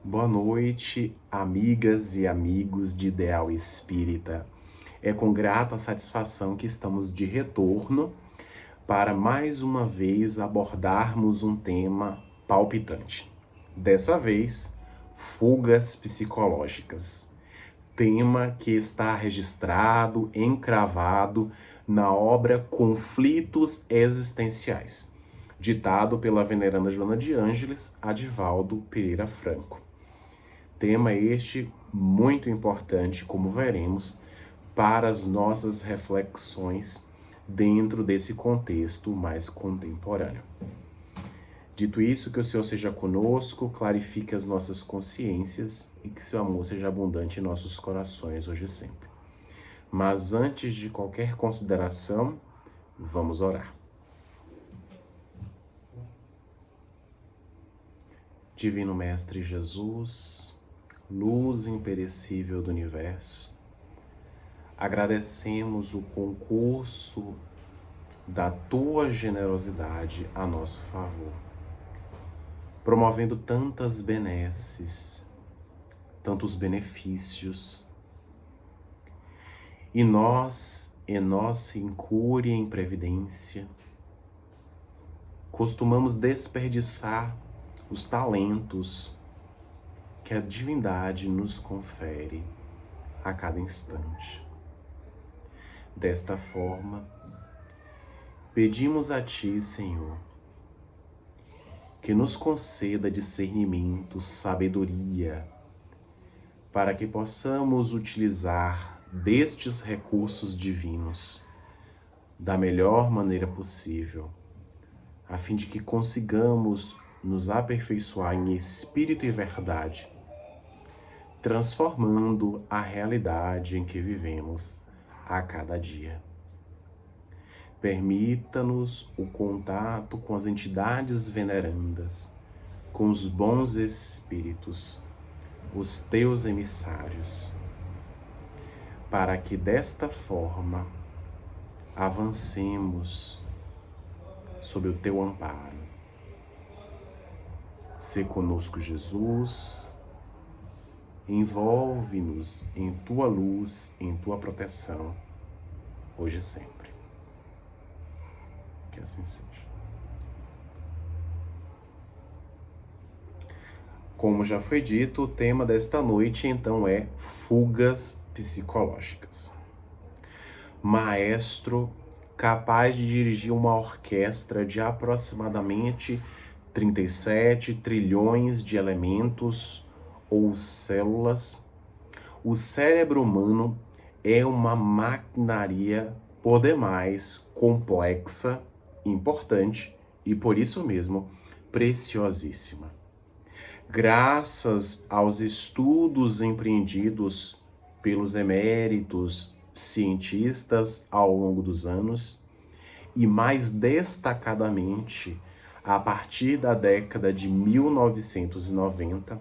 Boa noite, amigas e amigos de Ideal Espírita. É com grata satisfação que estamos de retorno para mais uma vez abordarmos um tema palpitante. Dessa vez, fugas psicológicas. Tema que está registrado, encravado na obra Conflitos Existenciais, ditado pela veneranda Joana de Ângeles, Adivaldo Pereira Franco. Tema este muito importante, como veremos, para as nossas reflexões dentro desse contexto mais contemporâneo. Dito isso, que o Senhor seja conosco, clarifique as nossas consciências e que seu amor seja abundante em nossos corações hoje e sempre. Mas antes de qualquer consideração, vamos orar. Divino Mestre Jesus, luz imperecível do universo, agradecemos o concurso da tua generosidade a nosso favor, promovendo tantas benesses, tantos benefícios, e nós, em nossa incúria e imprevidência, costumamos desperdiçar os talentos que a divindade nos confere a cada instante. Desta forma, pedimos a Ti, Senhor, que nos conceda discernimento, sabedoria, para que possamos utilizar destes recursos divinos da melhor maneira possível, a fim de que consigamos nos aperfeiçoar em espírito e verdade, transformando a realidade em que vivemos a cada dia. Permita-nos o contato com as entidades venerandas, com os bons espíritos, os teus emissários, para que desta forma avancemos sob o teu amparo. Sê conosco, Jesus, envolve-nos em tua luz, em tua proteção, hoje e sempre. Que assim seja. Como já foi dito, o tema desta noite então é fugas psicológicas. Maestro capaz de dirigir uma orquestra de aproximadamente 37 trilhões de elementos ou células, o cérebro humano é uma maquinaria por demais complexa, importante e, por isso mesmo, preciosíssima. Graças aos estudos empreendidos pelos eméritos cientistas ao longo dos anos, e mais destacadamente a partir da década de 1990,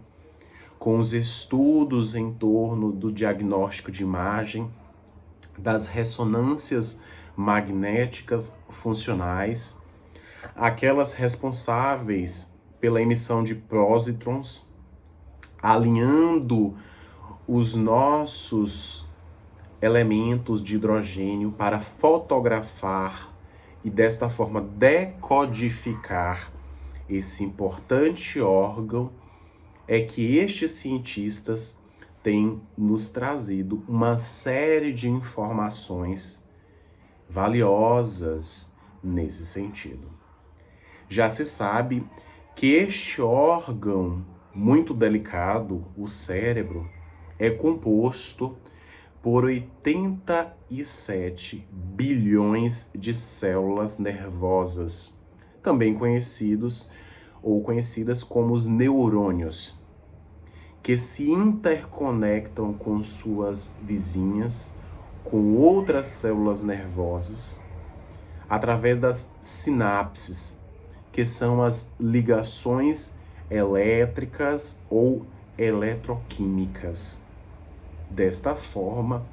com os estudos em torno do diagnóstico de imagem, das ressonâncias magnéticas funcionais, aquelas responsáveis pela emissão de pósitrons, alinhando os nossos elementos de hidrogênio para fotografar e desta forma decodificar esse importante órgão, é que estes cientistas têm nos trazido uma série de informações valiosas nesse sentido. Já se sabe que este órgão muito delicado, o cérebro, é composto por 87 bilhões de células nervosas, também conhecidas como os neurônios, que se interconectam com suas vizinhas, com outras células nervosas, através das sinapses, que são as ligações elétricas ou eletroquímicas. Desta forma,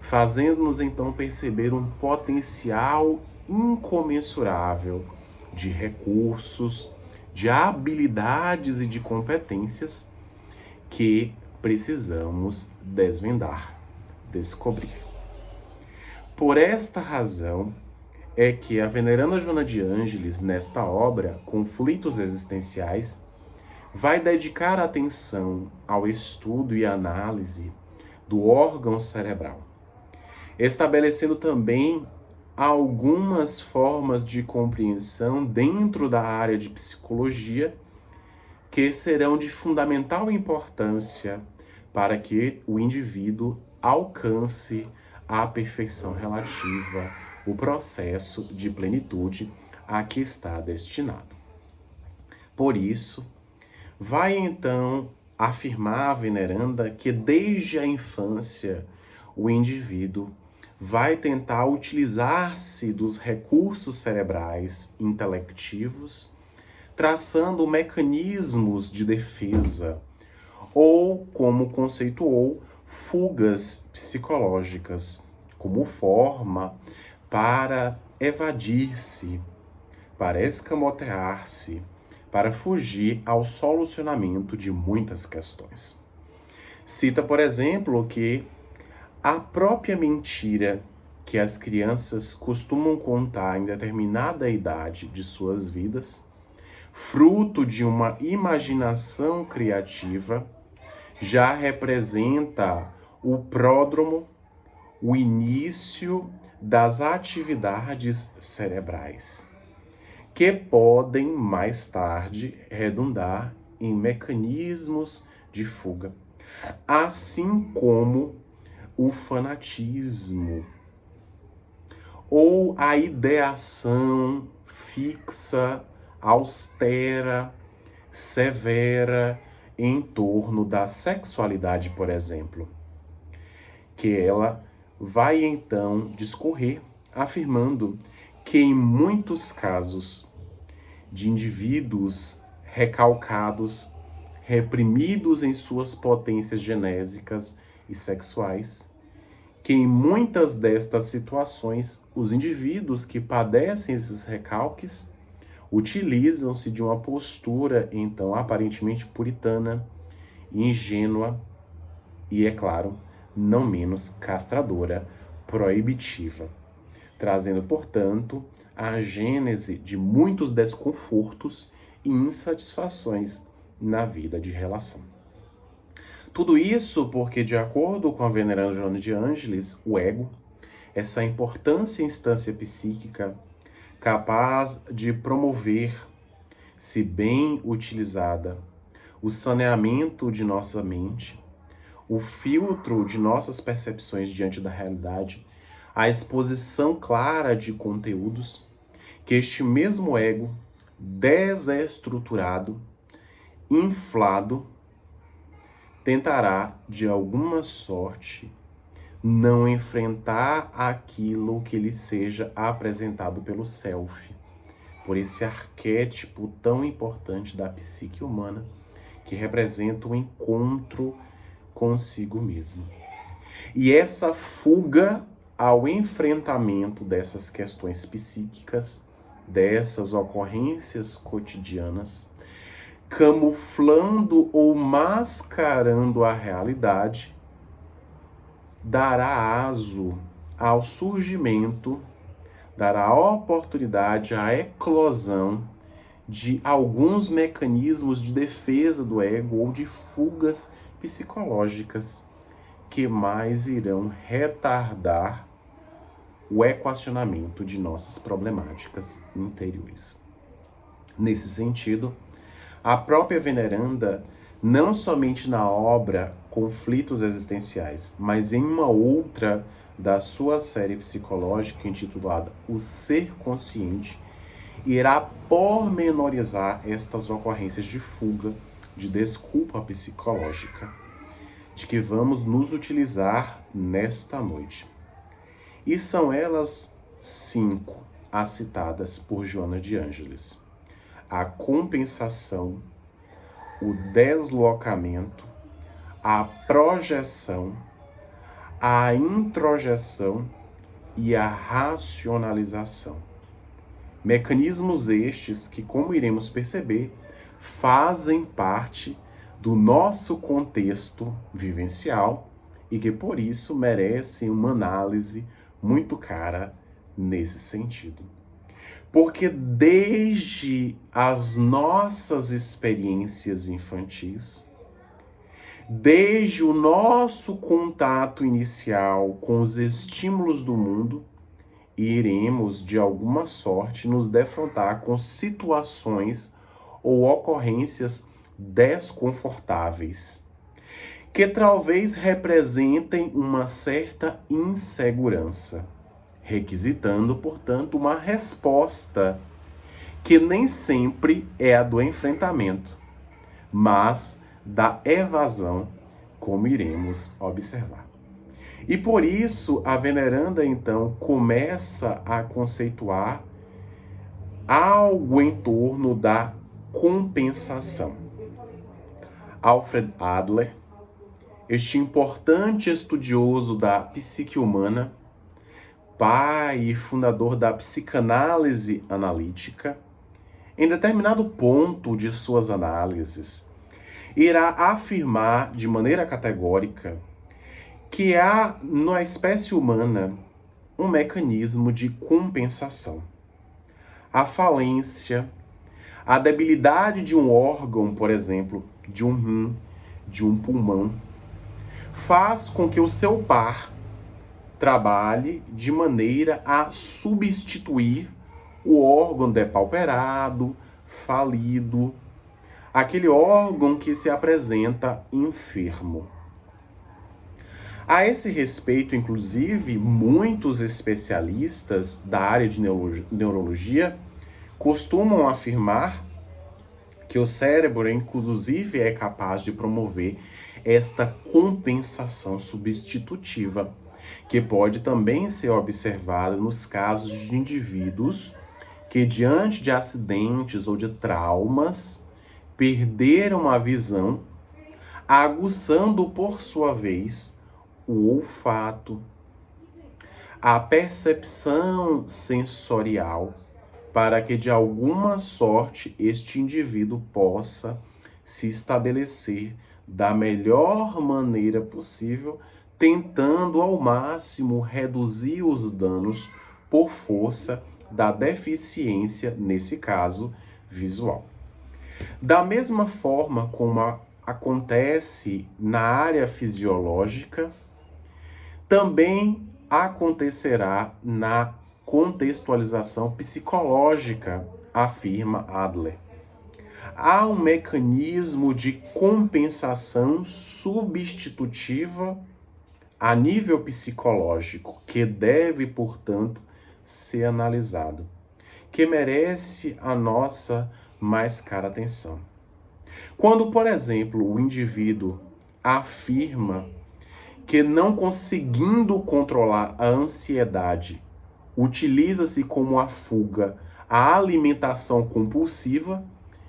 fazendo-nos então perceber um potencial incomensurável de recursos, de habilidades e de competências que precisamos desvendar, descobrir. Por esta razão é que a veneranda Joana de Ângeles, nesta obra, Conflitos Existenciais, vai dedicar atenção ao estudo e análise do órgão cerebral, estabelecendo também algumas formas de compreensão dentro da área de psicologia que serão de fundamental importância para que o indivíduo alcance a perfeição relativa, o processo de plenitude a que está destinado. Por isso, vai então afirmar a veneranda que desde a infância o indivíduo vai tentar utilizar-se dos recursos cerebrais intelectivos, traçando mecanismos de defesa, ou, como conceituou, fugas psicológicas, como forma para evadir-se, para escamotear-se, para fugir ao solucionamento de muitas questões. Cita, por exemplo, que a própria mentira que as crianças costumam contar em determinada idade de suas vidas, fruto de uma imaginação criativa, já representa o pródromo, o início das atividades cerebrais, que podem mais tarde redundar em mecanismos de fuga, assim como o fanatismo ou a ideação fixa, austera, severa em torno da sexualidade, por exemplo, que ela vai então discorrer afirmando que em muitos casos de indivíduos recalcados, reprimidos em suas potências genésicas e sexuais, que em muitas destas situações os indivíduos que padecem esses recalques utilizam-se de uma postura, então, aparentemente puritana, ingênua e, é claro, não menos castradora, proibitiva, trazendo, portanto, a gênese de muitos desconfortos e insatisfações na vida de relação. Tudo isso porque, de acordo com a veneranda Joana de Ângeles, o ego, essa instância psíquica capaz de promover, se bem utilizada, o saneamento de nossa mente, o filtro de nossas percepções diante da realidade, a exposição clara de conteúdos, que este mesmo ego, desestruturado, inflado, tentará, de alguma sorte, não enfrentar aquilo que lhe seja apresentado pelo self, por esse arquétipo tão importante da psique humana, que representa o encontro consigo mesmo. E essa fuga ao enfrentamento dessas questões psíquicas, dessas ocorrências cotidianas, camuflando ou mascarando a realidade, dará aso ao surgimento, dará oportunidade à eclosão de alguns mecanismos de defesa do ego ou de fugas psicológicas que mais irão retardar o equacionamento de nossas problemáticas interiores. Nesse sentido, a própria veneranda, não somente na obra Conflitos Existenciais, mas em uma outra da sua série psicológica intitulada O Ser Consciente, irá pormenorizar estas ocorrências de fuga, de desculpa psicológica, de que vamos nos utilizar nesta noite. E são elas 5, as citadas por Joana de Ângeles: a compensação, o deslocamento, a projeção, a introjeção e a racionalização. Mecanismos estes que, como iremos perceber, fazem parte do nosso contexto vivencial e que por isso merecem uma análise muito cara nesse sentido. Porque desde as nossas experiências infantis, desde o nosso contato inicial com os estímulos do mundo, iremos, de alguma sorte, nos defrontar com situações ou ocorrências desconfortáveis, que talvez representem uma certa insegurança, requisitando, portanto, uma resposta que nem sempre é a do enfrentamento, mas da evasão, como iremos observar. E por isso a veneranda então começa a conceituar algo em torno da compensação. Alfred Adler, este importante estudioso da psique humana, pai e fundador da psicanálise analítica, em determinado ponto de suas análises, irá afirmar de maneira categórica que há na espécie humana um mecanismo de compensação. A falência, a debilidade de um órgão, por exemplo, de um rim, de um pulmão, faz com que o seu par trabalhe de maneira a substituir o órgão depauperado, falido, aquele órgão que se apresenta enfermo. A esse respeito, inclusive, muitos especialistas da área de neurologia costumam afirmar que o cérebro, inclusive, é capaz de promover esta compensação substitutiva, que pode também ser observada nos casos de indivíduos que, diante de acidentes ou de traumas, perderam a visão, aguçando, por sua vez, o olfato, a percepção sensorial, para que de alguma sorte este indivíduo possa se estabelecer da melhor maneira possível, tentando ao máximo reduzir os danos por força da deficiência, nesse caso, visual. Da mesma forma como acontece na área fisiológica, também acontecerá na contextualização psicológica, afirma Adler. Há um mecanismo de compensação substitutiva a nível psicológico que deve, portanto, ser analisado, que merece a nossa mais cara atenção. Quando, por exemplo, o indivíduo afirma que, não conseguindo controlar a ansiedade, utiliza-se como a fuga a alimentação compulsiva,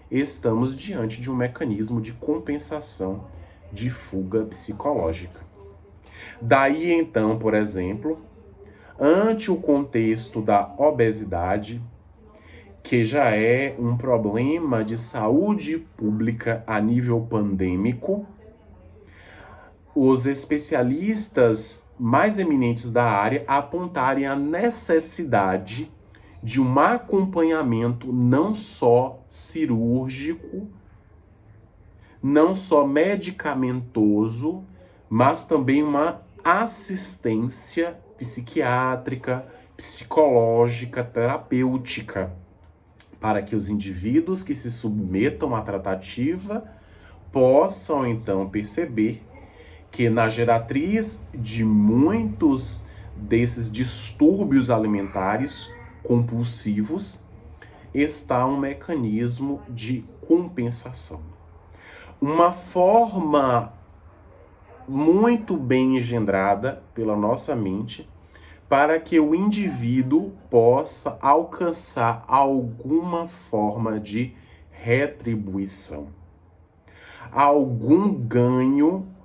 estamos diante de um mecanismo de compensação de fuga psicológica. Daí então, por exemplo, ante o contexto da obesidade, que já é um problema de saúde pública a nível pandêmico, os especialistas mais eminentes da área apontarem a necessidade de um acompanhamento não só cirúrgico, não só medicamentoso, mas também uma assistência psiquiátrica, psicológica, terapêutica, para que os indivíduos que se submetam à tratativa possam então perceber que na geratriz de muitos desses distúrbios alimentares compulsivos está um mecanismo de compensação. Uma forma muito bem engendrada pela nossa mente para que o indivíduo possa alcançar alguma forma de retribuição, algum ganho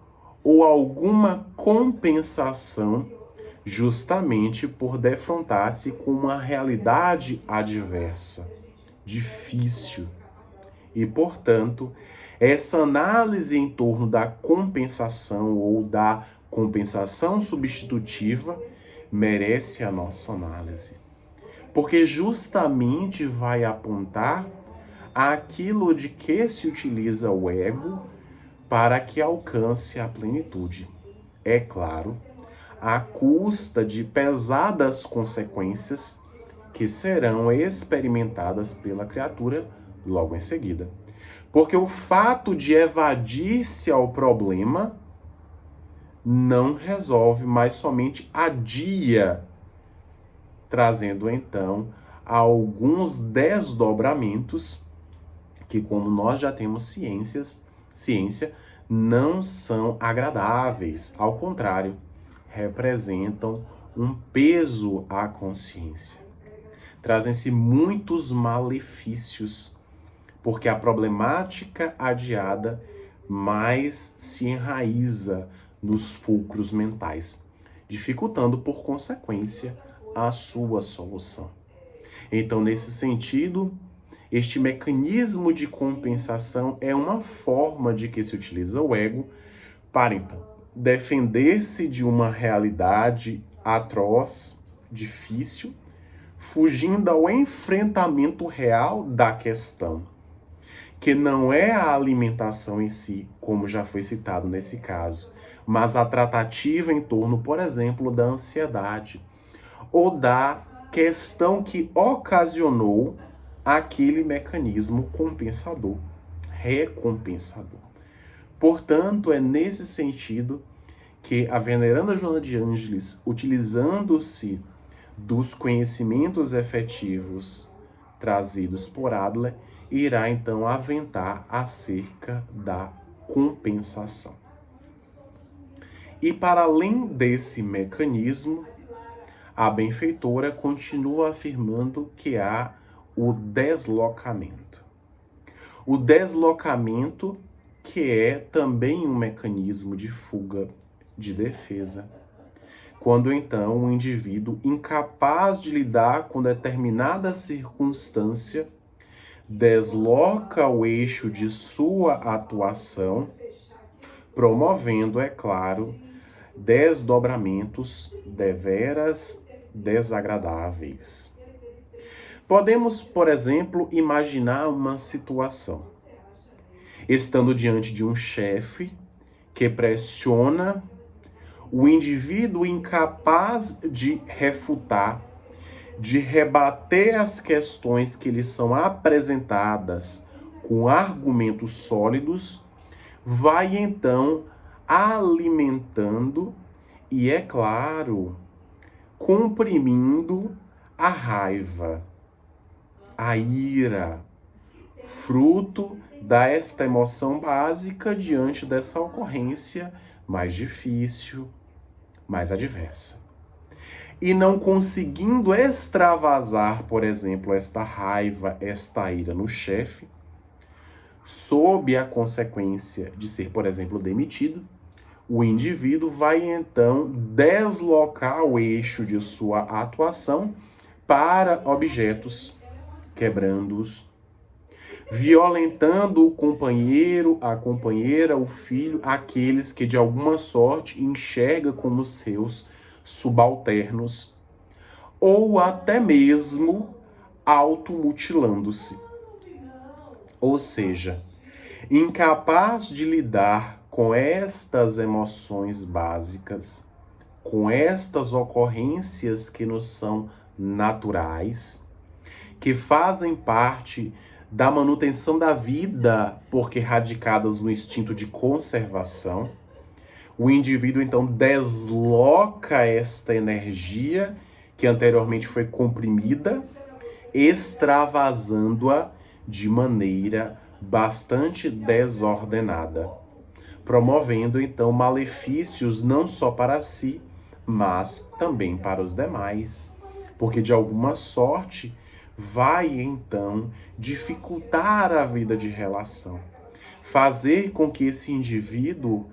ou alguma compensação, justamente por defrontar-se com uma realidade adversa, difícil. E, portanto, Essa análise em torno da compensação ou da compensação substitutiva merece a nossa análise, porque justamente vai apontar aquilo de que se utiliza o ego para que alcance a plenitude. É claro, à custa de pesadas consequências que serão experimentadas pela criatura logo em seguida. Porque o fato de evadir-se ao problema não resolve, mas somente adia, trazendo então alguns desdobramentos que, como nós já temos ciência, não são agradáveis. Ao contrário, representam um peso à consciência. Trazem-se muitos malefícios, porque a problemática adiada mais se enraiza nos fulcros mentais, dificultando, por consequência, a sua solução. Então, nesse sentido, este mecanismo de compensação é uma forma de que se utiliza o ego para, então, defender-se de uma realidade atroz, difícil, fugindo ao enfrentamento real da questão, que não é a alimentação em si, como já foi citado nesse caso, mas a tratativa em torno, por exemplo, da ansiedade, ou da questão que ocasionou aquele mecanismo compensador, recompensador. Portanto, é nesse sentido que a veneranda Joana de Ângeles, utilizando-se dos conhecimentos efetivos trazidos por Adler, irá então aventar acerca da compensação. E para além desse mecanismo, a benfeitora continua afirmando que há o deslocamento. O deslocamento, que é também um mecanismo de fuga, de defesa. Quando então o indivíduo, incapaz de lidar com determinada circunstância, desloca o eixo de sua atuação, promovendo, é claro, desdobramentos deveras desagradáveis. Podemos, por exemplo, imaginar uma situação. Estando diante de um chefe que pressiona o indivíduo incapaz de refutar, de rebater as questões que lhe são apresentadas com argumentos sólidos, vai então alimentando e, é claro, comprimindo a raiva, a ira, fruto desta emoção básica diante dessa ocorrência mais difícil, mais adversa. E não conseguindo extravasar, por exemplo, esta raiva, esta ira no chefe, sob a consequência de ser, por exemplo, demitido, o indivíduo vai então deslocar o eixo de sua atuação para objetos, quebrando-os, violentando o companheiro, a companheira, o filho, aqueles que de alguma sorte enxerga como seus subalternos, ou até mesmo automutilando-se. Ou seja, incapaz de lidar com estas emoções básicas, com estas ocorrências que nos são naturais, que fazem parte da manutenção da vida, porque radicadas no instinto de conservação, o indivíduo então desloca esta energia que anteriormente foi comprimida, extravasando-a de maneira bastante desordenada, promovendo então malefícios não só para si, mas também para os demais, porque de alguma sorte vai então dificultar a vida de relação, fazer com que esse indivíduo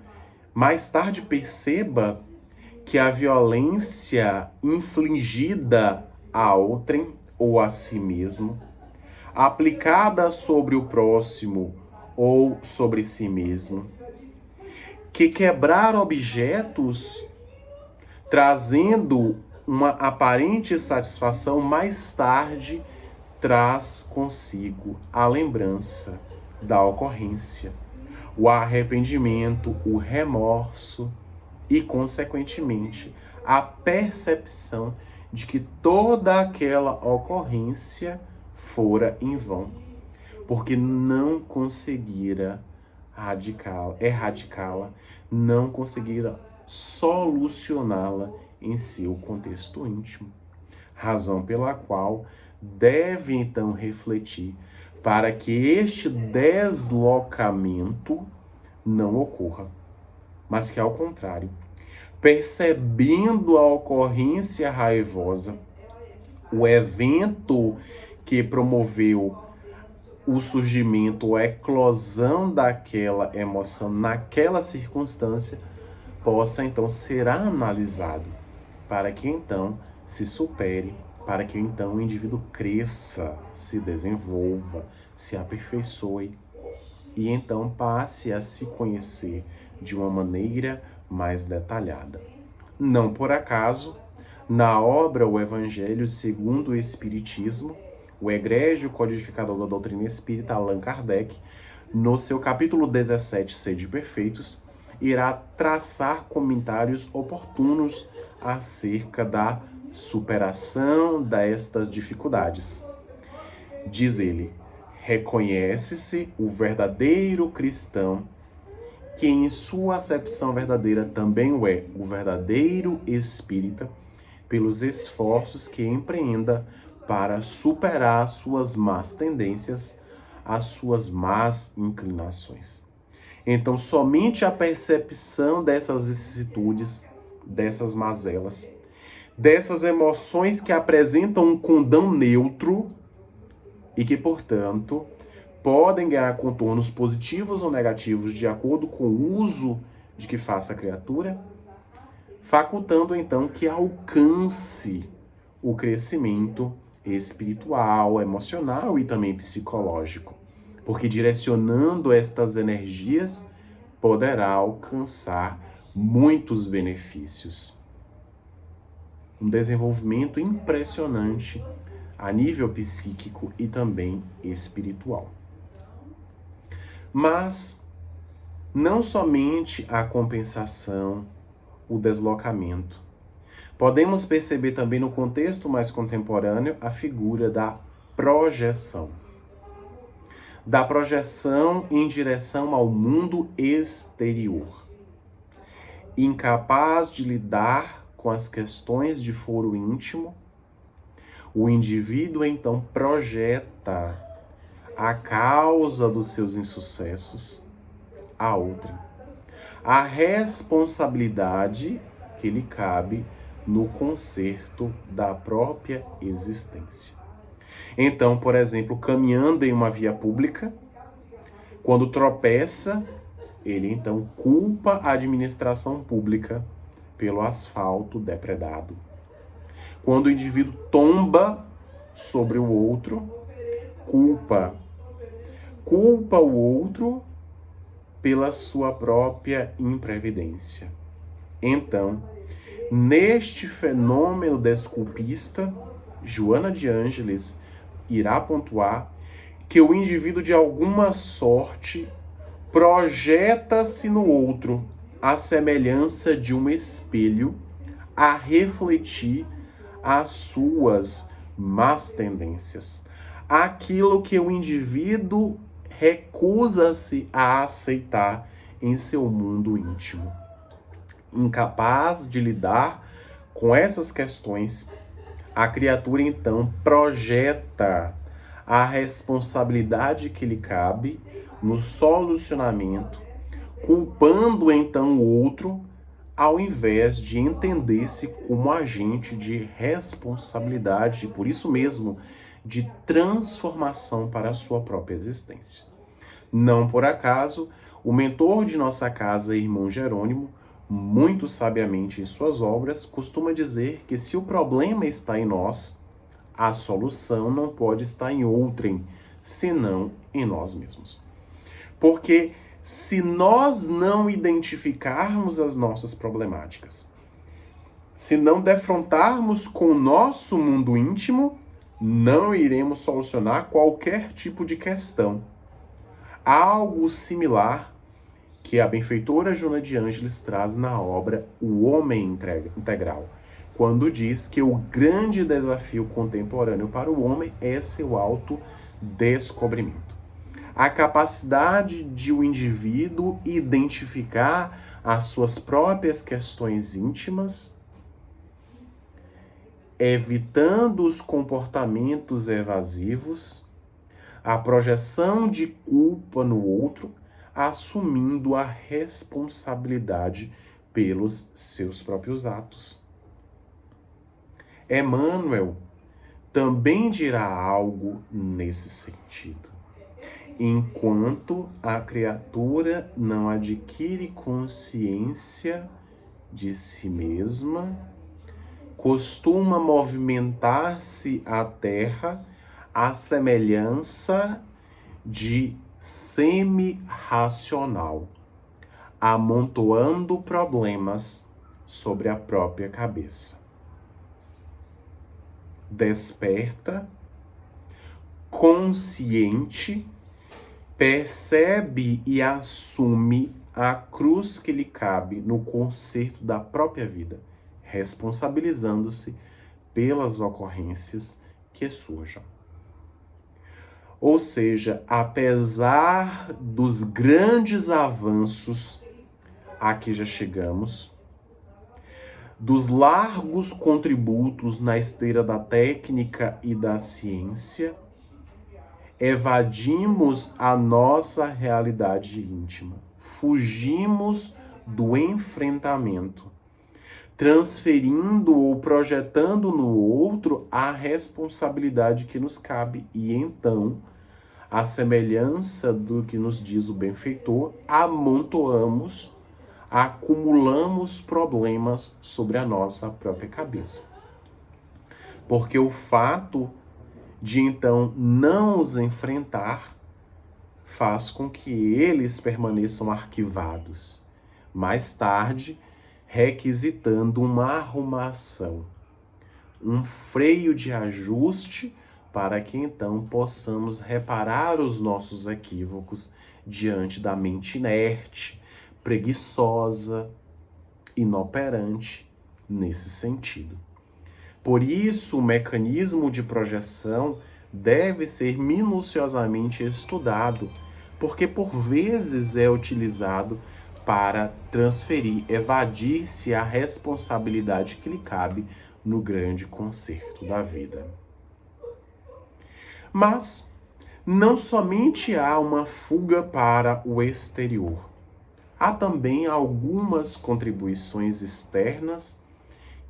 mais tarde perceba que a violência infligida a outrem ou a si mesmo, aplicada sobre o próximo ou sobre si mesmo. Que quebrar objetos, trazendo uma aparente satisfação, mais tarde traz consigo a lembrança da ocorrência, o arrependimento, o remorso e, consequentemente, a percepção de que toda aquela ocorrência fora em vão, porque não conseguira erradicá-la, não conseguira solucioná-la em seu contexto íntimo. Razão pela qual deve então refletir para que este deslocamento não ocorra, mas que, ao contrário, percebendo a ocorrência raivosa, o evento que promoveu o surgimento, a eclosão daquela emoção naquela circunstância, possa então ser analisado, para que então se supere, para que então o indivíduo cresça, se desenvolva, se aperfeiçoe e então passe a se conhecer de uma maneira mais detalhada. Não por acaso, na obra O Evangelho segundo o Espiritismo, o egrégio codificador da doutrina espírita Allan Kardec, no seu capítulo 17, Sede Perfeitos, irá traçar comentários oportunos acerca da superação destas dificuldades. Diz ele: reconhece-se o verdadeiro cristão, que em sua acepção verdadeira também o é o verdadeiro espírita, pelos esforços que empreenda para superar as suas más tendências, as suas más inclinações. Então, somente a percepção dessas vicissitudes, dessas mazelas, dessas emoções que apresentam um condão neutro e que, portanto, podem ganhar contornos positivos ou negativos de acordo com o uso de que faça a criatura, facultando então que alcance o crescimento espiritual, emocional e também psicológico, porque direcionando estas energias poderá alcançar muitos benefícios. Um desenvolvimento impressionante a nível psíquico e também espiritual. Mas não somente a compensação, o deslocamento. Podemos perceber também no contexto mais contemporâneo a figura da projeção. Da projeção em direção ao mundo exterior. Incapaz de lidar com as questões de foro íntimo, o indivíduo então projeta a causa dos seus insucessos a outrem. A responsabilidade que lhe cabe no conserto da própria existência. Então, por exemplo, caminhando em uma via pública, quando tropeça, ele então culpa a administração pública pelo asfalto depredado. Quando o indivíduo tomba sobre o outro, culpa o outro pela sua própria imprevidência. Então, neste fenômeno desculpista, Joana de Ângeles irá pontuar que o indivíduo, de alguma sorte, projeta-se no outro à semelhança de um espelho a refletir as suas más tendências. Aquilo que o indivíduo recusa-se a aceitar em seu mundo íntimo. Incapaz de lidar com essas questões, a criatura então projeta a responsabilidade que lhe cabe no solucionamento, culpando então o outro, ao invés de entender-se como agente de responsabilidade e, por isso mesmo, de transformação para a sua própria existência. Não por acaso, o mentor de nossa casa, irmão Jerônimo, muito sabiamente em suas obras, costuma dizer que se o problema está em nós, a solução não pode estar em outrem, senão em nós mesmos. Porque se nós não identificarmos as nossas problemáticas, se não defrontarmos com o nosso mundo íntimo, não iremos solucionar qualquer tipo de questão. Algo similar que a benfeitora Joana de Ângeles traz na obra O Homem Integral, quando diz que o grande desafio contemporâneo para o homem é seu autodescobrimento. A capacidade de o indivíduo identificar as suas próprias questões íntimas, evitando os comportamentos evasivos, a projeção de culpa no outro, assumindo a responsabilidade pelos seus próprios atos. Emmanuel também dirá algo nesse sentido. Enquanto a criatura não adquire consciência de si mesma, costuma movimentar-se a terra à semelhança de semi-racional, amontoando problemas sobre a própria cabeça. Desperta, consciente, percebe e assume a cruz que lhe cabe no concerto da própria vida, responsabilizando-se pelas ocorrências que surjam. Ou seja, apesar dos grandes avanços a que já chegamos, dos largos contributos na esteira da técnica e da ciência, evadimos a nossa realidade íntima, fugimos do enfrentamento, transferindo ou projetando no outro a responsabilidade que nos cabe. E então, à semelhança do que nos diz o benfeitor, amontoamos, acumulamos problemas sobre a nossa própria cabeça. Porque o fato de então não os enfrentar faz com que eles permaneçam arquivados. Mais tarde, requisitando uma arrumação, um freio de ajuste para que então possamos reparar os nossos equívocos diante da mente inerte, preguiçosa, inoperante nesse sentido. Por isso, o mecanismo de projeção deve ser minuciosamente estudado, porque por vezes é utilizado para transferir, evadir-se a responsabilidade que lhe cabe no grande concerto da vida. Mas não somente há uma fuga para o exterior, há também algumas contribuições externas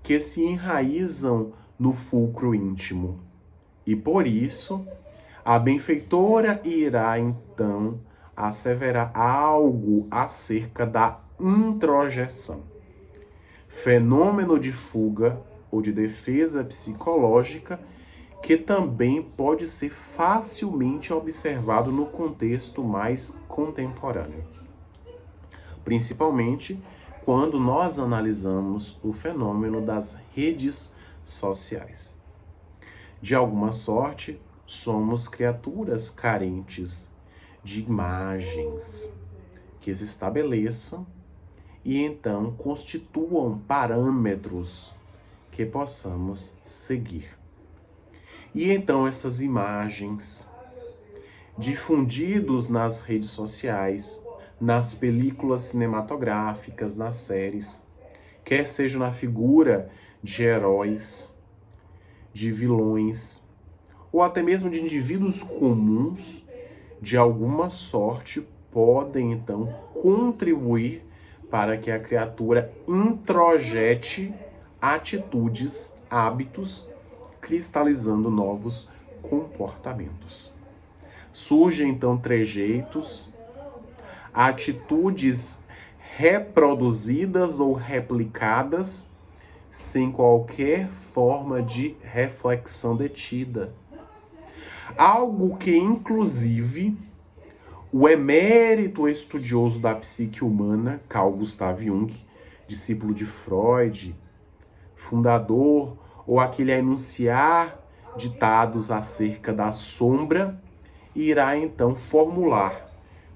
que se enraizam no fulcro íntimo. E por isso, a benfeitora irá então asseverar algo acerca da introjeção, fenômeno de fuga ou de defesa psicológica que também pode ser facilmente observado no contexto mais contemporâneo, principalmente quando nós analisamos o fenômeno das redes sociais. De alguma sorte, somos criaturas carentes de imagens que se estabeleçam e então constituam parâmetros que possamos seguir. E então essas imagens, difundidos nas redes sociais, nas películas cinematográficas, nas séries, quer seja na figura de heróis, de vilões, ou até mesmo de indivíduos comuns, de alguma sorte, podem então contribuir para que a criatura introjete atitudes, hábitos, cristalizando novos comportamentos. Surgem então trejeitos, atitudes reproduzidas ou replicadas sem qualquer forma de reflexão detida. Algo que, inclusive, O emérito estudioso da psique humana, Carl Gustav Jung, discípulo de Freud, fundador, ou aquele a enunciar ditados acerca da sombra, irá então formular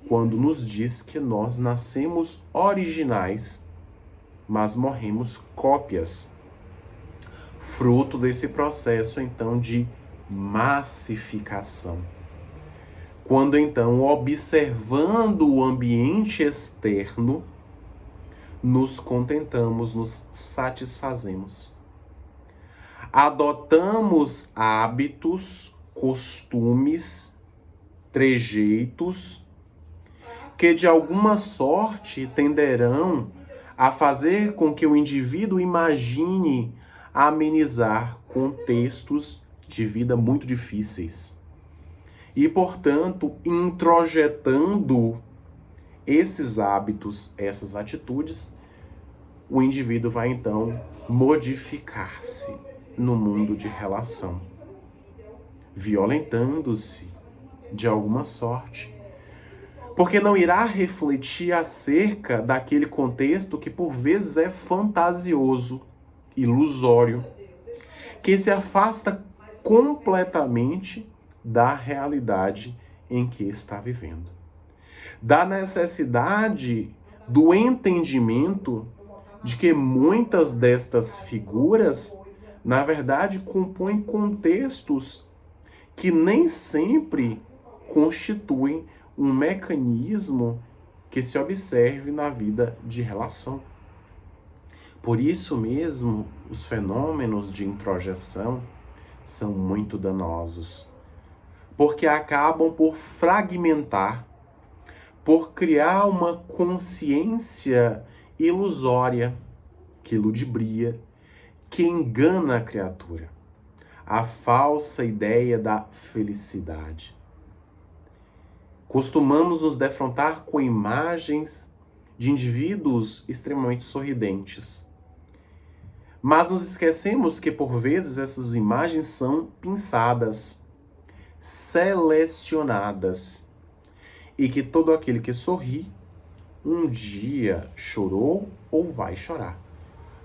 quando nos diz que nós nascemos originais, mas morremos cópias, fruto desse processo então de massificação. Quando então, observando o ambiente externo, nos contentamos, nos satisfazemos. Adotamos hábitos, costumes, trejeitos, que de alguma sorte tenderão a fazer com que o indivíduo imagine amenizar contextos de vida muito difíceis. E, portanto, introjetando esses hábitos, essas atitudes, o indivíduo vai então modificar-se no mundo de relação, violentando-se de alguma sorte, porque não irá refletir acerca daquele contexto que por vezes é fantasioso, ilusório, que se afasta completamente da realidade em que está vivendo. Da necessidade do entendimento de que muitas destas figuras, na verdade, compõem contextos que nem sempre constituem um mecanismo que se observe na vida de relação. Por isso mesmo, os fenômenos de introjeção são muito danosos, porque acabam por fragmentar, por criar uma consciência ilusória, que ludibria, que engana a criatura, a falsa ideia da felicidade. Costumamos nos defrontar com imagens de indivíduos extremamente sorridentes, mas nos esquecemos que por vezes essas imagens são pinçadas, selecionadas, e que todo aquele que sorri um dia chorou ou vai chorar.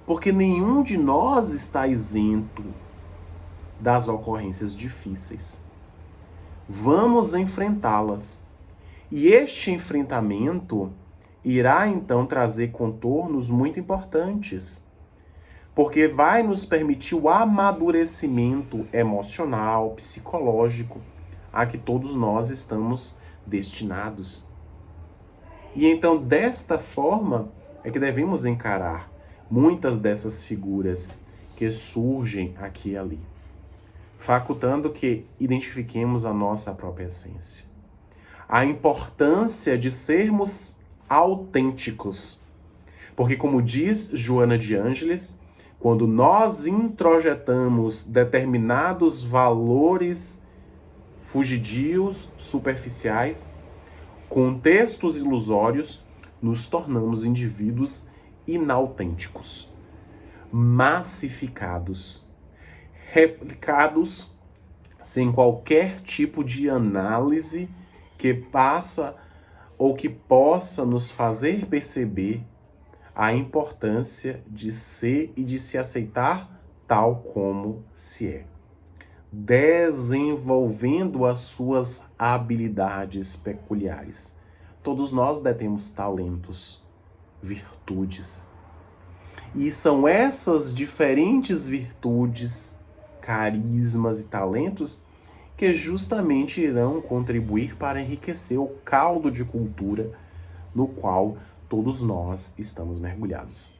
Porque nenhum de nós está isento das ocorrências difíceis. Vamos enfrentá-las. E este enfrentamento irá então trazer contornos muito importantes, porque vai nos permitir o amadurecimento emocional, psicológico, a que todos nós estamos destinados. E então, desta forma, é que devemos encarar muitas dessas figuras que surgem aqui e ali, facultando que identifiquemos a nossa própria essência. A importância de sermos autênticos. Porque, como diz Joana de Ângeles, quando nós introjetamos determinados valores fugidios, superficiais, contextos ilusórios, nos tornamos indivíduos inautênticos, massificados, replicados sem qualquer tipo de análise que passa ou que possa nos fazer perceber a importância de ser e de se aceitar tal como se é, desenvolvendo as suas habilidades peculiares. Todos nós detemos talentos, virtudes. E são essas diferentes virtudes, carismas e talentos que justamente irão contribuir para enriquecer o caldo de cultura no qual todos nós estamos mergulhados.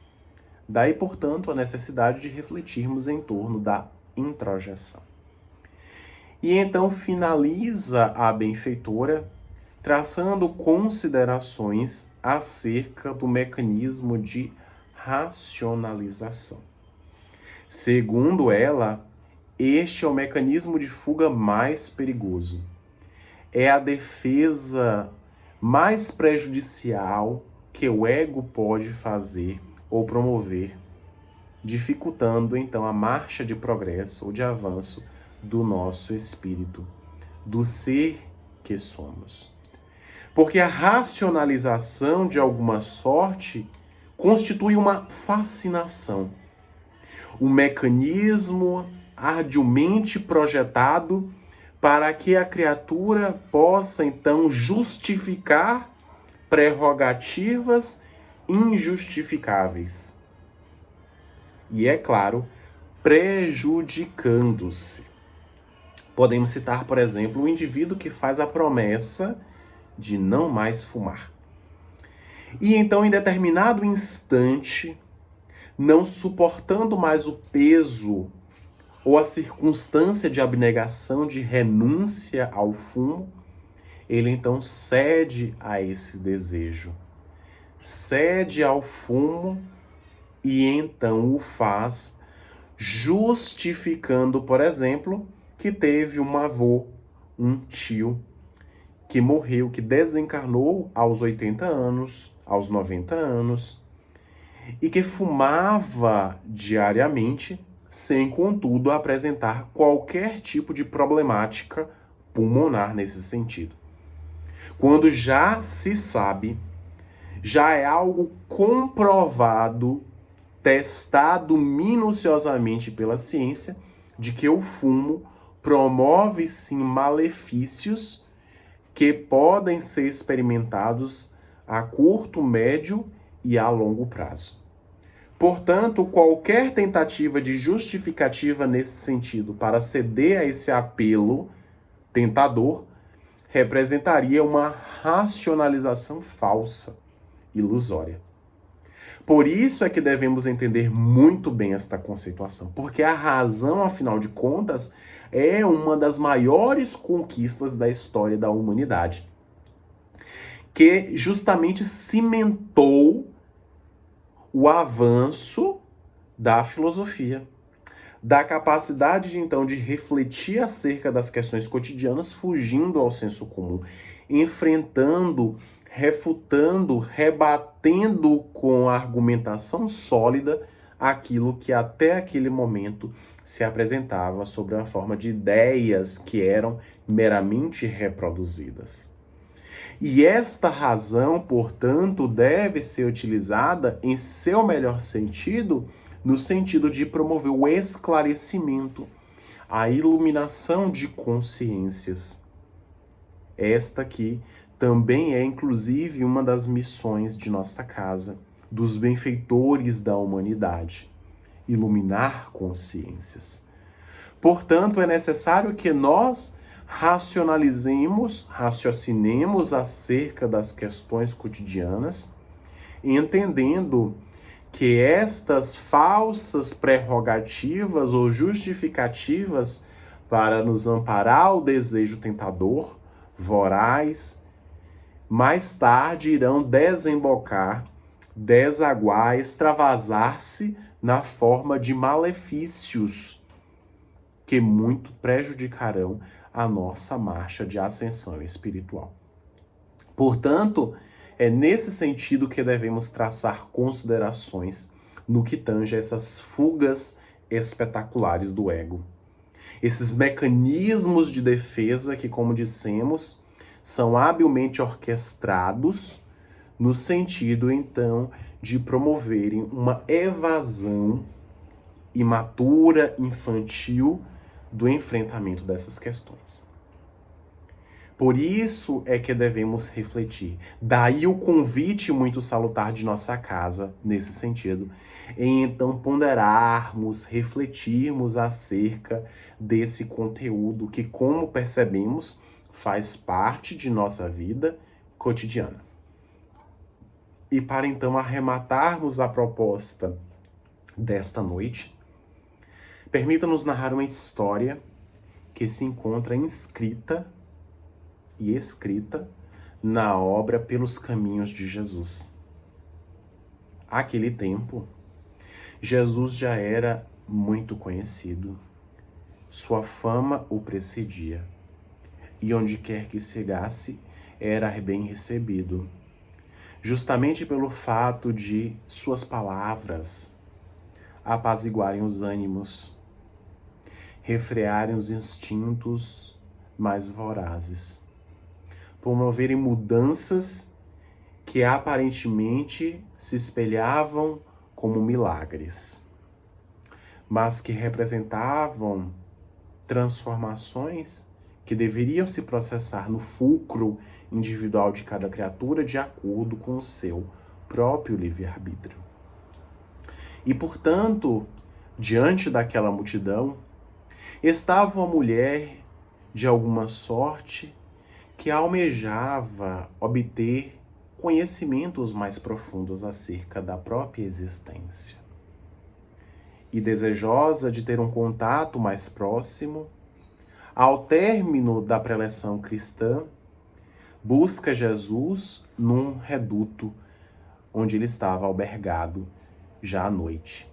Daí, portanto, a necessidade de refletirmos em torno da introjeção. E então finaliza a benfeitora traçando considerações acerca do mecanismo de racionalização. Segundo ela, este é o mecanismo de fuga mais perigoso. É a defesa mais prejudicial que o ego pode fazer ou promover, dificultando então a marcha de progresso ou de avanço do nosso espírito, do ser que somos. Porque a racionalização, de alguma sorte, constitui uma fascinação, um mecanismo arduamente projetado para que a criatura possa, então, justificar prerrogativas injustificáveis. E, é claro, prejudicando-se. Podemos citar, por exemplo, o indivíduo que faz a promessa de não mais fumar. E então, em determinado instante, não suportando mais o peso ou a circunstância de abnegação, de renúncia ao fumo, ele então cede a esse desejo, cede ao fumo e então o faz justificando, por exemplo, que teve um avô, um tio, que morreu, que desencarnou aos 80 anos, aos 90 anos, e que fumava diariamente, sem, contudo, apresentar qualquer tipo de problemática pulmonar nesse sentido. Quando já se sabe, já é algo comprovado, testado minuciosamente pela ciência, de que o fumo promove sim malefícios que podem ser experimentados a curto, médio e a longo prazo. Portanto, qualquer tentativa de justificativa nesse sentido para ceder a esse apelo tentador representaria uma racionalização falsa, ilusória. Por isso é que devemos entender muito bem esta conceituação, porque a razão, afinal de contas, é uma das maiores conquistas da história da humanidade, que justamente cimentou o avanço da filosofia, da capacidade, então, de refletir acerca das questões cotidianas, fugindo ao senso comum, enfrentando, refutando, rebatendo com argumentação sólida aquilo que até aquele momento se apresentava sob a forma de ideias que eram meramente reproduzidas. E esta razão, portanto, deve ser utilizada em seu melhor sentido, no sentido de promover o esclarecimento, a iluminação de consciências. Esta aqui também é, inclusive, uma das missões de nossa casa, dos benfeitores da humanidade, iluminar consciências. Portanto, é necessário que nós raciocinemos acerca das questões cotidianas, entendendo que estas falsas prerrogativas ou justificativas para nos amparar o desejo tentador, voraz, mais tarde irão desembocar, desaguar, extravasar-se na forma de malefícios que muito prejudicarão a nossa marcha de ascensão espiritual. Portanto, é nesse sentido que devemos traçar considerações no que tange a essas fugas espetaculares do ego. Esses mecanismos de defesa que, como dissemos, são habilmente orquestrados no sentido, então, de promoverem uma evasão imatura, infantil, do enfrentamento dessas questões. Por isso é que devemos refletir. Daí o convite muito salutar de nossa casa, nesse sentido, em então ponderarmos, refletirmos acerca desse conteúdo que, como percebemos, faz parte de nossa vida cotidiana. E para então arrematarmos a proposta desta noite, permita-nos narrar uma história que se encontra inscrita e escrita na obra Pelos Caminhos de Jesus. Àquele tempo, Jesus já era muito conhecido, sua fama o precedia, e onde quer que chegasse, era bem recebido, justamente pelo fato de suas palavras apaziguarem os ânimos, refrearem os instintos mais vorazes. promoverem mudanças que aparentemente se espelhavam como milagres, mas que representavam transformações que deveriam se processar no fulcro individual de cada criatura de acordo com o seu próprio livre-arbítrio. E, portanto, diante daquela multidão, estava uma mulher de alguma sorte que almejava obter conhecimentos mais profundos acerca da própria existência. E desejosa de ter um contato mais próximo, ao término da preleção cristã, busca Jesus num reduto onde ele estava albergado já à noite.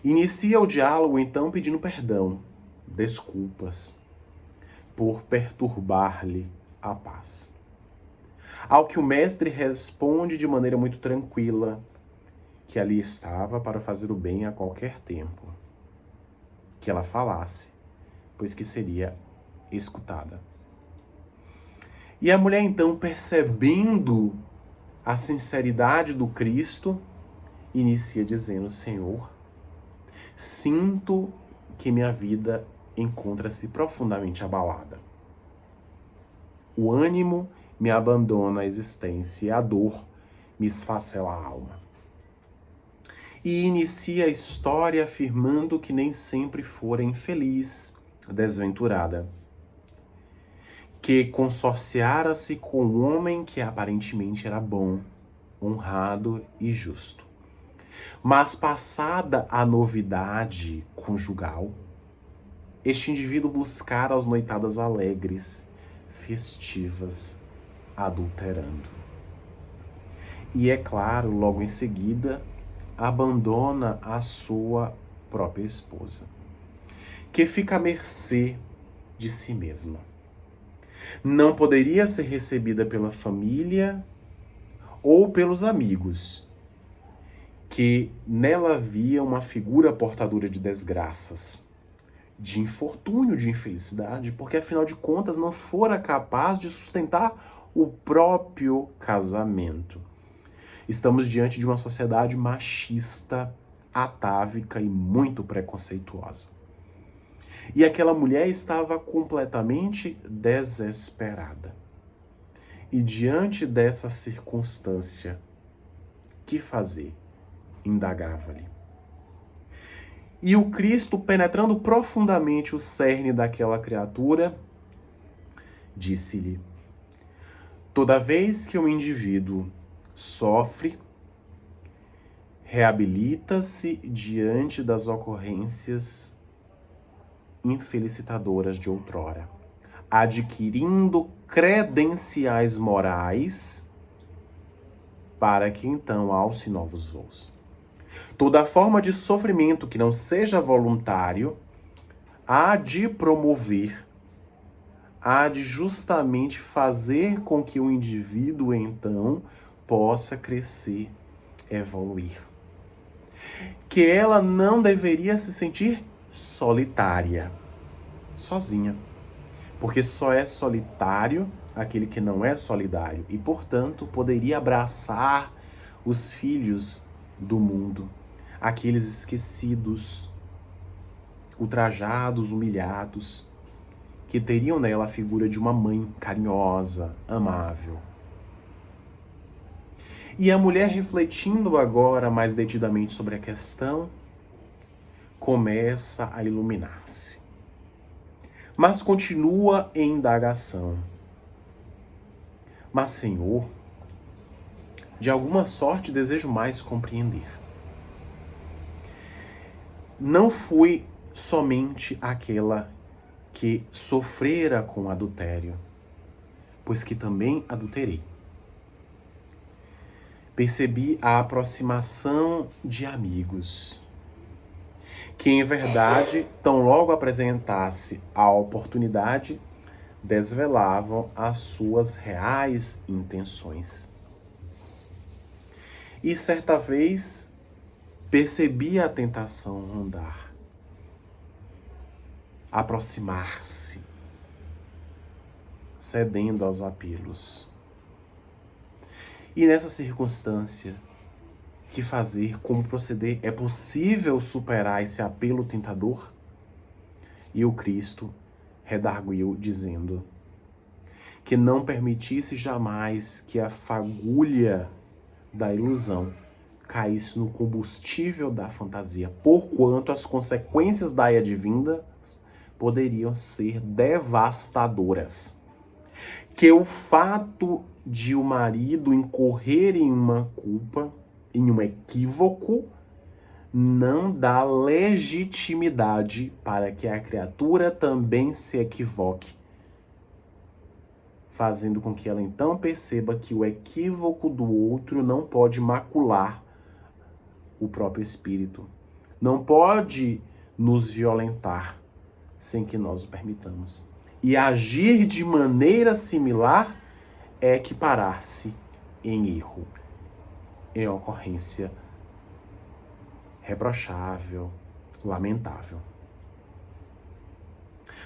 Inicia o diálogo então pedindo perdão, desculpas, por perturbar-lhe a paz. Ao que o mestre responde de maneira muito tranquila que ali estava para fazer o bem a qualquer tempo, que ela falasse, pois que seria escutada. E a mulher então, percebendo a sinceridade do Cristo, inicia dizendo: Senhor, sinto que minha vida encontra-se profundamente abalada. O ânimo me abandona a existência e a dor me esfacela a alma. E inicia a história afirmando que nem sempre fora infeliz, desventurada, que consorciara-se com um homem que aparentemente era bom, honrado e justo. Mas passada a novidade conjugal, este indivíduo buscara as noitadas alegres, festivas, adulterando. E é claro, logo em seguida, abandona a sua própria esposa, que fica à mercê de si mesma. Não poderia ser recebida pela família ou pelos amigos, que nela via uma figura portadora de desgraças, de infortúnio, de infelicidade, porque afinal de contas não fora capaz de sustentar o próprio casamento. Estamos diante de uma sociedade machista, atávica e muito preconceituosa. E aquela mulher estava completamente desesperada. E diante dessa circunstância, que fazer? Indagava-lhe. E o Cristo, penetrando profundamente o cerne daquela criatura, disse-lhe: toda vez que um indivíduo sofre, reabilita-se diante das ocorrências infelicitadoras de outrora, adquirindo credenciais morais para que então alce novos voos. Toda forma de sofrimento que não seja voluntário há de promover, há de justamente fazer com que o indivíduo então possa crescer, evoluir. Que ela não deveria se sentir solitária, sozinha. Porque só é solitário aquele que não é solidário e, portanto, poderia abraçar os filhos do mundo, aqueles esquecidos, ultrajados, humilhados, que teriam nela a figura de uma mãe carinhosa, amável. E a mulher, refletindo agora mais detidamente sobre a questão, começa a iluminar-se. Mas continua em indagação. Mas, Senhor, de alguma sorte desejo mais compreender. Não fui somente aquela que sofrera com adultério, pois que também adulterei. Percebi a aproximação de amigos, que em verdade, tão logo apresentasse a oportunidade, desvelavam as suas reais intenções. E certa vez percebi a tentação rondar, aproximar-se, cedendo aos apelos. E nessa circunstância, que fazer, como proceder? É possível superar esse apelo tentador? E o Cristo redarguiu dizendo que não permitisse jamais que a fagulha da ilusão caísse no combustível da fantasia, porquanto as consequências da ira divina poderiam ser devastadoras. Que o fato de o marido incorrer em uma culpa, em um equívoco, não dá legitimidade para que a criatura também se equivoque, fazendo com que ela então perceba que o equívoco do outro não pode macular o próprio espírito, não pode nos violentar sem que nós o permitamos. E agir de maneira similar é equiparar-se em erro, em ocorrência reprochável, lamentável.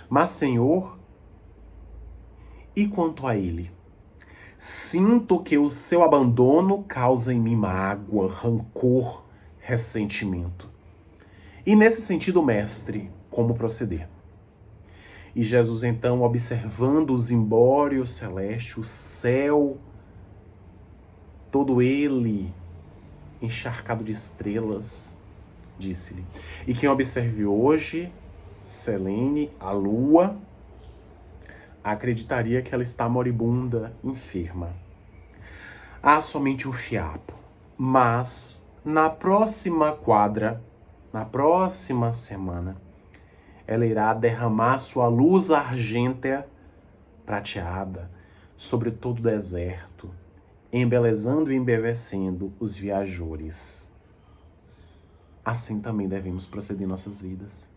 Mas, Senhor, e quanto a ele? Sinto que o seu abandono causa em mim mágoa, rancor, ressentimento. E nesse sentido, mestre, como proceder? E Jesus, então, observando o zimbório celeste, o céu, todo ele encharcado de estrelas, disse-lhe: e quem observe hoje, Selene, a lua, acreditaria que ela está moribunda, enferma. Há somente um fiapo, mas na próxima quadra, na próxima semana, ela irá derramar sua luz argêntea, prateada, sobre todo o deserto, embelezando e embevecendo os viajores. Assim também devemos proceder em nossas vidas,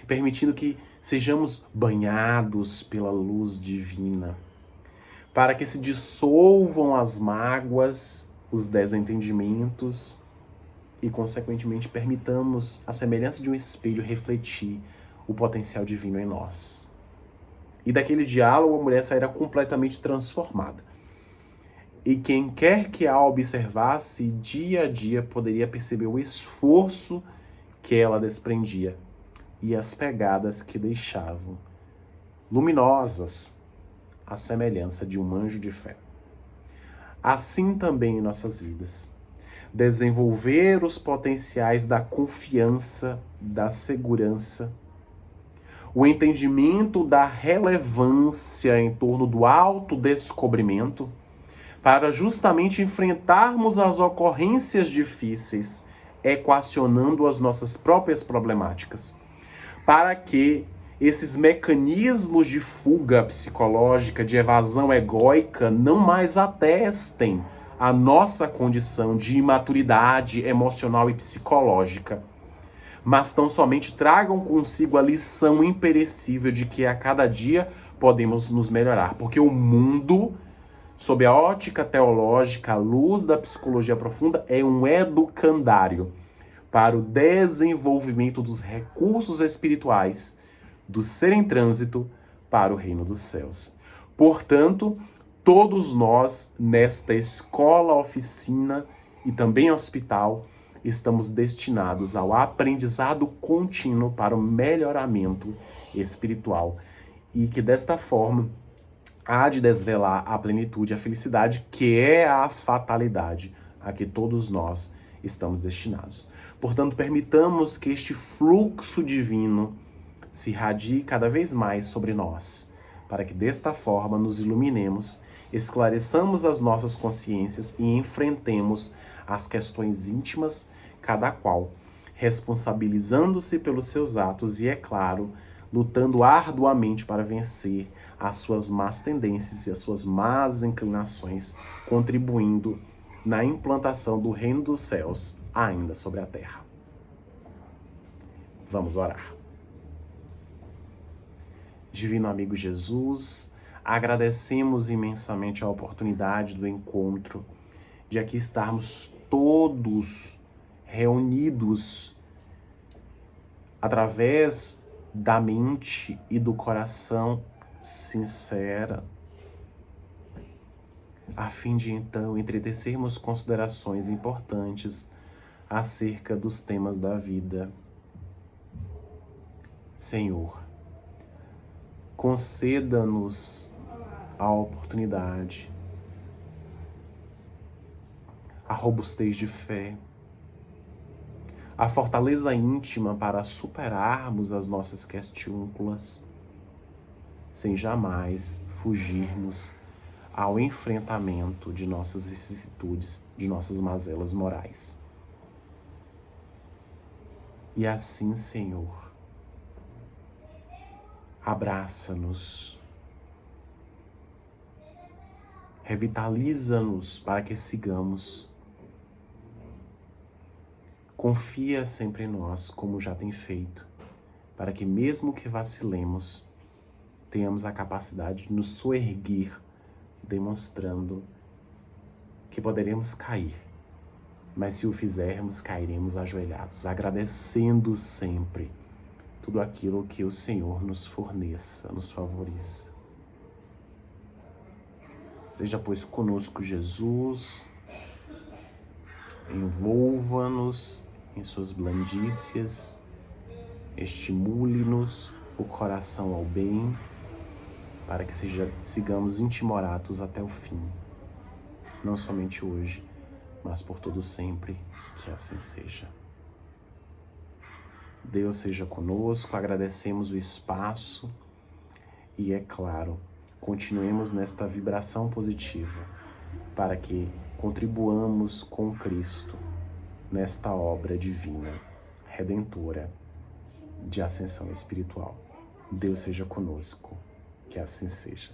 permitindo que sejamos banhados pela luz divina, para que se dissolvam as mágoas, os desentendimentos e, consequentemente, permitamos, à semelhança de um espelho, refletir o potencial divino em nós. E daquele diálogo a mulher sairá completamente transformada. E quem quer que a observasse dia a dia poderia perceber o esforço que ela desprendia e as pegadas que deixavam, luminosas, à semelhança de um anjo de fé. Assim também em nossas vidas, desenvolver os potenciais da confiança, da segurança, o entendimento da relevância em torno do autodescobrimento, para justamente enfrentarmos as ocorrências difíceis, equacionando as nossas próprias problemáticas, para que esses mecanismos de fuga psicológica, de evasão egóica, não mais atestem a nossa condição de imaturidade emocional e psicológica, mas tão somente tragam consigo a lição imperecível de que a cada dia podemos nos melhorar, porque o mundo, sob a ótica teológica, à luz da psicologia profunda, é um educandário para o desenvolvimento dos recursos espirituais do ser em trânsito para o reino dos céus. Portanto, todos nós, nesta escola, oficina e também hospital, estamos destinados ao aprendizado contínuo para o melhoramento espiritual e que desta forma há de desvelar a plenitude, a felicidade, que é a fatalidade a que todos nós estamos destinados. Portanto, permitamos que este fluxo divino se irradie cada vez mais sobre nós, para que desta forma nos iluminemos, esclareçamos as nossas consciências e enfrentemos as questões íntimas, cada qual responsabilizando-se pelos seus atos e, é claro, lutando arduamente para vencer as suas más tendências e as suas más inclinações, contribuindo na implantação do reino dos céus ainda sobre a terra. Vamos orar. Divino amigo Jesus, agradecemos imensamente a oportunidade do encontro, de aqui estarmos todos reunidos através da mente e do coração sincera, a fim de então entretecermos considerações importantes acerca dos temas da vida. Senhor, conceda-nos a oportunidade, a robustez de fé, a fortaleza íntima para superarmos as nossas questiúnculas, sem jamais fugirmos ao enfrentamento de nossas vicissitudes, de nossas mazelas morais. E assim, Senhor, abraça-nos, revitaliza-nos para que sigamos. Confia sempre em nós, como já tem feito, para que mesmo que vacilemos, tenhamos a capacidade de nos soerguer, demonstrando que poderemos cair, mas se o fizermos, cairemos ajoelhados, agradecendo sempre tudo aquilo que o Senhor nos forneça, nos favoreça. Seja, pois, conosco, Jesus, envolva-nos em suas blandícias, estimule-nos o coração ao bem, para que sigamos intimoratos até o fim, não somente hoje, mas por todo sempre, que assim seja. Deus seja conosco, agradecemos o espaço e, é claro, continuemos nesta vibração positiva para que contribuamos com Cristo nesta obra divina, redentora, de ascensão espiritual. Deus seja conosco, que assim seja.